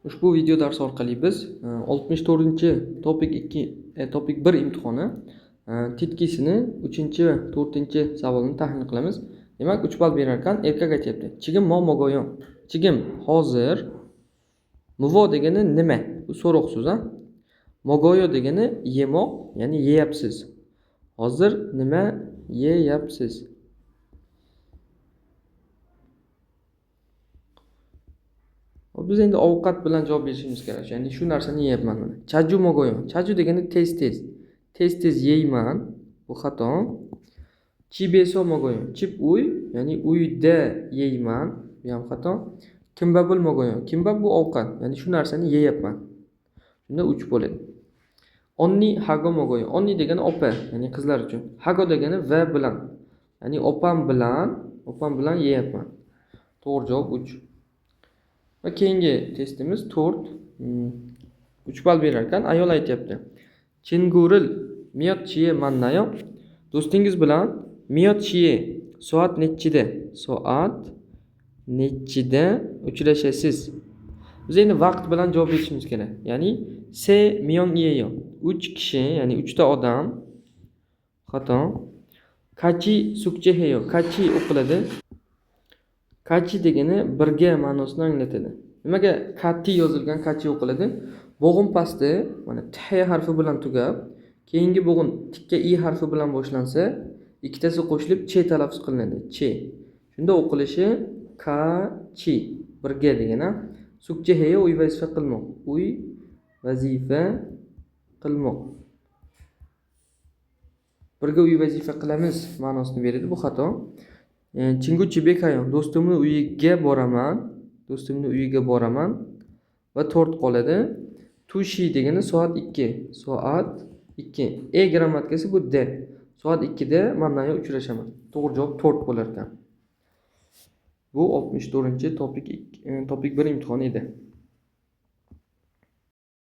Ushbu video darsi orqali biz 64-topik 1 imtihoni titkisini 3-4 savolini tahlil qilamiz. Demak, 3 ball berar ekan, erkak aytibdi. Chigim mogoyon. Chigim hozir. Muvo degani nima? Bu so'roq so'z, ha? Mogoyo degani yemoq, ya'ni yeyapsiz. Hozir nima yeyapsiz? Biz endi ovqat bilan javob berishimiz kerak. Ya'ni shu narsani yeyapman mana. Chaju mogoyon. Chaju degani tez-tez. Tez-tez yeyman. Bu xato. Chibeso mogoyon. Chip uy, ya'ni uyda yeyman. Bu ham xato. Kimbabul mogoyon. Kimbab bu ovqat, ya'ni shu narsani yeyapman. Shunda 3 bo'ladi. Onni hago mogoyon. Onni degani opa, ya'ni qizlar uchun. Hago degani va bilan. Ya'ni opam bilan yeyapman. To'g'ri javob 3. Va keyingi testimiz 4. 3 ball berar ekan, ayol aytibdi. Chenguril miyot chiye mannayo. Do'stingiz bilan miyot chiye soat nechida? Soat nechida uchrashasiz? Biz endi vaqt bilan javob berishimiz kerak. Ya'ni se miyon yeyo. 3 kishi, ya'ni 3 ta odam. Xato. Kachi sukche heyo. Kachi o'qiladi. Kachi degani birga ma'nosini anglatadi. Nimaga kati yozilgan kachi o'qiladi? Bo'g'in pasti mana t harfi bilan tugab, keyingi bo'g'in tikka i harfi bilan boshlansa, ikkitasi qo'shilib che talaffuz qilinadi. Che. Shunda o'qilishi kachi, birga degani. Sukche heyo uy vazifa qilmoq. Uy vazifa qilmoq. Birga uy vazifa qilamiz ma'nosini beradi. Bu xato. Chinguchi bekayon. Do'stimni uyiga boraman va tort qoladi. Tushi degani soat 2. Soat 2. Grammatikasi bu de. Soat 2da mannayo uchrashaman. To'g'ri javob tort bo'lar ekan. Bu 64-topik 1 imtihoni edi.